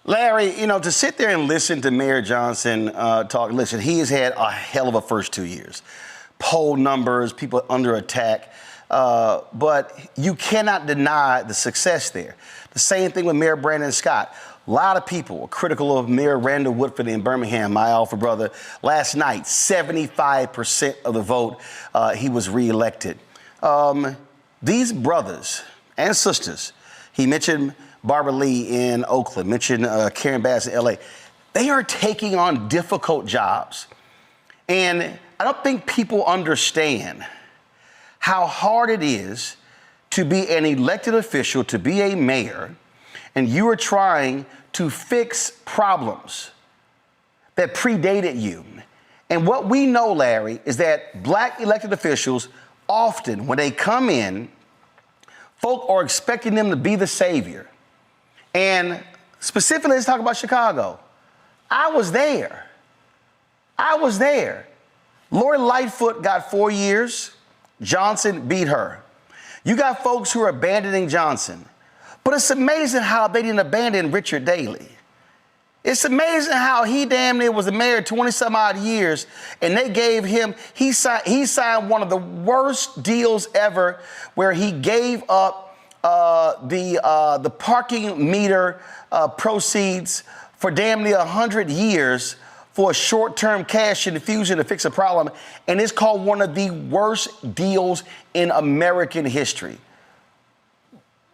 Larry, to sit there and listen to Mayor Johnson talk, listen, he has had a hell of a first 2 years. Poll numbers, people under attack, but you cannot deny the success there. The same thing with Mayor Brandon Scott. A lot of people were critical of Mayor Randall Woodford in Birmingham, my alpha brother. Last night, 75% of the vote, he was reelected. These brothers and sisters, he mentioned Barbara Lee in Oakland, mentioned Karen Bass in LA. They are taking on difficult jobs. And I don't think people understand how hard it is to be an elected official, to be a mayor, and you are trying to fix problems that predated you. And what we know, Larry, is that black elected officials often, when they come in, folk are expecting them to be the savior. And specifically, let's talk about Chicago. I was there. Lori Lightfoot got 4 years. Johnson beat her. You got folks who are abandoning Johnson. But it's amazing how they didn't abandon Richard Daley. It's amazing how he damn near was the mayor 20-some odd years, and they gave him, he signed one of the worst deals ever, where he gave up the parking meter proceeds for damn near 100 years for a short-term cash infusion to fix a problem, and it's called one of the worst deals in American history.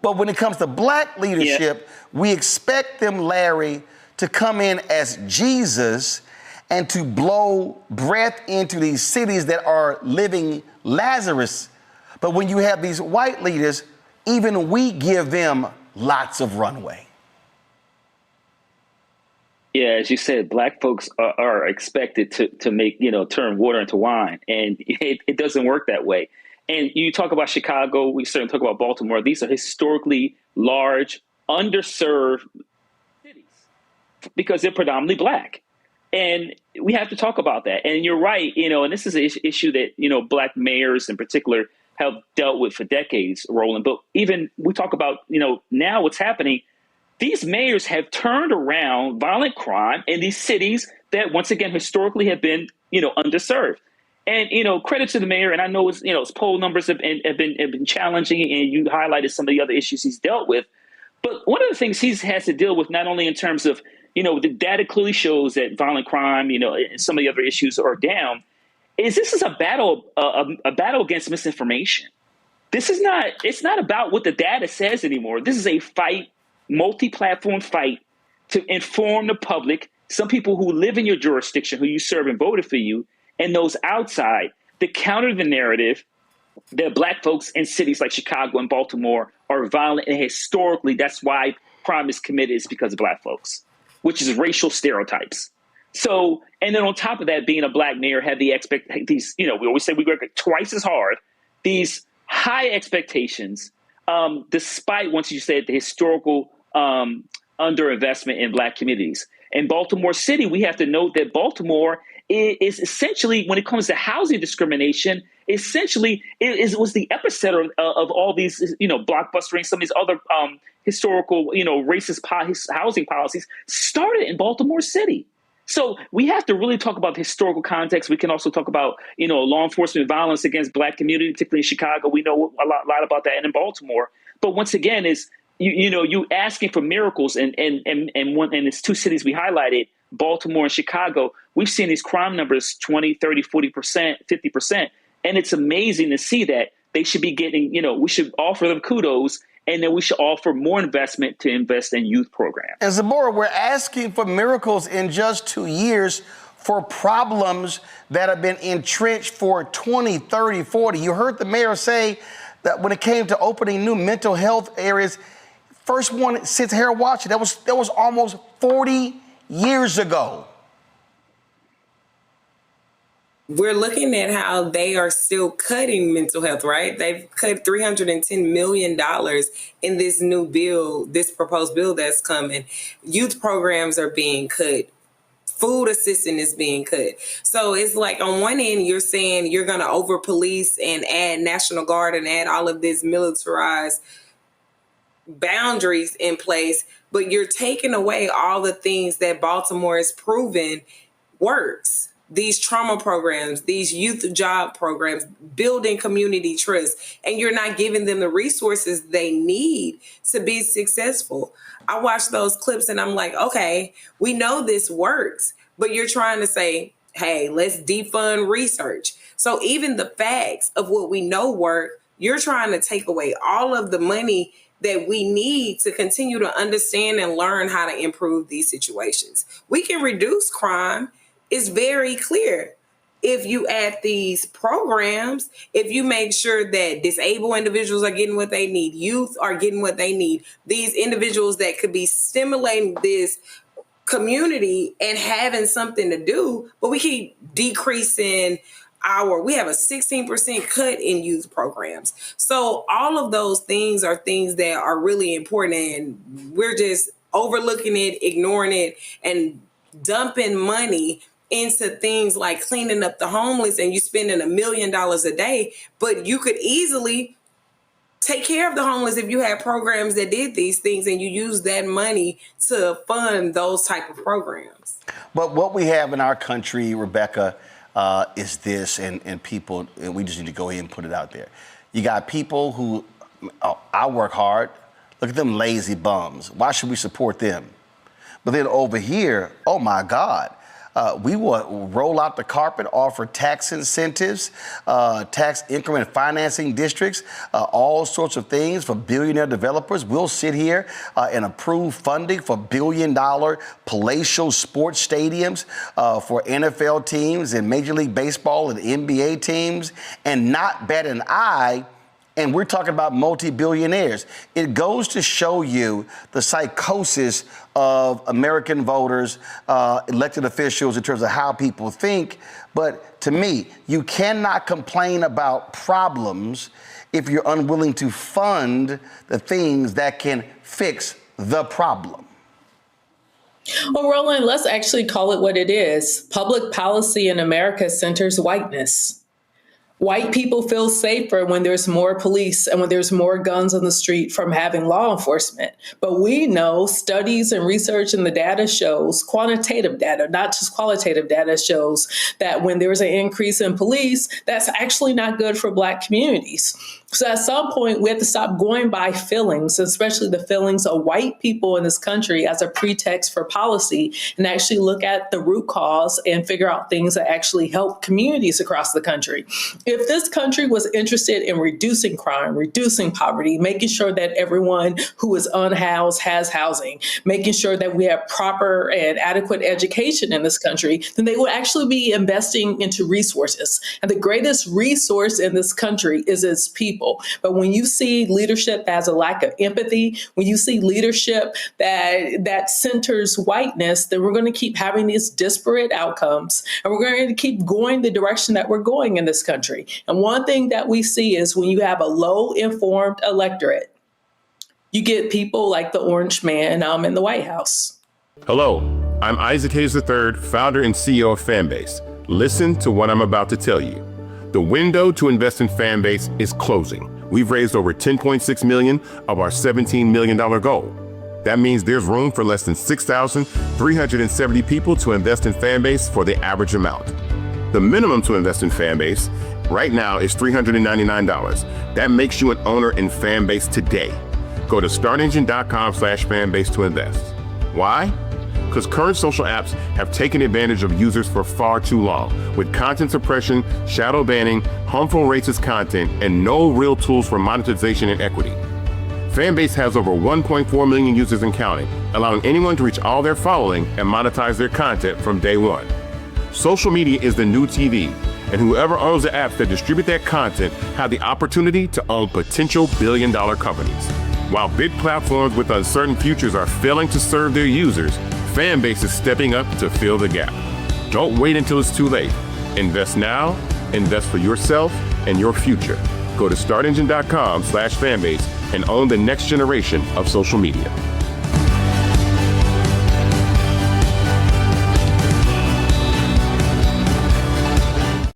But when it comes to black leadership, we expect them, Larry, to come in as Jesus and to blow breath into these cities that are living Lazarus. But when you have these white leaders, even we give them lots of runway. Yeah, as you said, black folks are expected to make, turn water into wine. And it doesn't work that way. And you talk about Chicago, we certainly talk about Baltimore. These are historically large, underserved cities because they're predominantly black. And we have to talk about that. And you're right, and this is an issue that, black mayors in particular have dealt with for decades, Roland. But even we talk about, now what's happening, these mayors have turned around violent crime in these cities that, once again, historically have been, underserved. And, credit to the mayor. And I know his poll numbers have been challenging, and you highlighted some of the other issues he's dealt with. But one of the things he has to deal with, not only in terms of, the data clearly shows that violent crime, and some of the other issues are down, is this is a battle against misinformation. It's not about what the data says anymore. This is a fight, multi-platform fight to inform the public, some people who live in your jurisdiction, who you serve and voted for you, and those outside, to counter the narrative that black folks in cities like Chicago and Baltimore are violent. And historically, that's why crime is committed, is because of black folks, which is racial stereotypes. So, and then on top of that, being a black mayor, had we always say we work twice as hard, these high expectations, despite, once you said, the historical underinvestment in black communities. In Baltimore City, we have to note that Baltimore is essentially, when it comes to housing discrimination, essentially it was the epicenter of all these, blockbustering, some of these other historical, racist housing policies started in Baltimore City. So we have to really talk about the historical context. We can also talk about, law enforcement violence against black community, particularly in Chicago. We know a lot about that, and in Baltimore. But once again, is you asking for miracles, and it's two cities we highlighted, Baltimore and Chicago. We've seen these crime numbers 20, 30, 40%, 50%. And it's amazing to see that. They should be getting, we should offer them kudos, and then we should offer more investment to invest in youth programs. And Zibora, we're asking for miracles in just 2 years for problems that have been entrenched for 20, 30, 40. You heard the mayor say that when it came to opening new mental health areas, first one since Harold Washington, that was almost 40 years ago. We're looking at how they are still cutting mental health, right? They've cut $310 million in this new bill, this proposed bill that's coming. Youth programs are being cut. Food assistance is being cut. So it's like, on one end, you're saying you're going to over police and add National Guard and add all of this militarized boundaries in place, but you're taking away all the things that Baltimore has proven works. These trauma programs, these youth job programs, building community trust, and you're not giving them the resources they need to be successful. I watch those clips and I'm like, okay, we know this works, but you're trying to say, hey, let's defund research. So even the facts of what we know work, you're trying to take away all of the money that we need to continue to understand and learn how to improve these situations. We can reduce crime. It's very clear. If you add these programs, if you make sure that disabled individuals are getting what they need, youth are getting what they need, these individuals that could be stimulating this community and having something to do, but we keep decreasing we have a 16% cut in youth programs. So all of those things are things that are really important, and we're just overlooking it, ignoring it, and dumping money into things like cleaning up the homeless, and you spending $1 million a day, but you could easily take care of the homeless if you had programs that did these things and you use that money to fund those type of programs. But what we have in our country, Rebecca, is this, and people, and we just need to go ahead and put it out there. You got people who, I work hard. Look at them lazy bums. Why should we support them? But then over here, oh my God, we will roll out the carpet, offer tax incentives, tax increment financing districts, all sorts of things for billionaire developers. We'll sit here and approve funding for billion-dollar palatial sports stadiums for NFL teams and Major League Baseball and NBA teams, and not bat an eye. And we're talking about multi-billionaires. It goes to show you the psychosis of American voters, elected officials in terms of how people think. But to me, you cannot complain about problems if you're unwilling to fund the things that can fix the problem. Well, Roland, let's actually call it what it is. Public policy in America centers whiteness. White people feel safer when there's more police and when there's more guns on the street from having law enforcement. But we know studies and research and the data shows, quantitative data, not just qualitative data, shows that when there's an increase in police, that's actually not good for Black communities. So at some point, we have to stop going by feelings, especially the feelings of white people in this country, as a pretext for policy, and actually look at the root cause and figure out things that actually help communities across the country. If this country was interested in reducing crime, reducing poverty, making sure that everyone who is unhoused has housing, making sure that we have proper and adequate education in this country, then they would actually be investing into resources. And the greatest resource in this country is its people. But when you see leadership that has a lack of empathy, when you see leadership that centers whiteness, then we're going to keep having these disparate outcomes, and we're going to keep going the direction that we're going in this country. And one thing that we see is when you have a low informed electorate, you get people like the orange man in the White House. Hello, I'm Isaac Hayes III, founder and CEO of Fanbase. Listen to what I'm about to tell you. The window to invest in Fanbase is closing. We've raised over $10.6 million of our $17 million goal. That means there's room for less than 6,370 people to invest in Fanbase for the average amount. The minimum to invest in Fanbase right now is $399. That makes you an owner in Fanbase today. Go to startengine.com/fanbase to invest. Why? Because current social apps have taken advantage of users for far too long, with content suppression, shadow banning, harmful racist content, and no real tools for monetization and equity. Fanbase has over 1.4 million users and counting, allowing anyone to reach all their following and monetize their content from day one. Social media is the new TV, and whoever owns the apps that distribute that content have the opportunity to own potential billion-dollar companies. While big platforms with uncertain futures are failing to serve their users, Fanbase is stepping up to fill the gap. Don't wait until it's too late. Invest now, invest for yourself and your future. Go to startengine.com/fanbase and own the next generation of social media.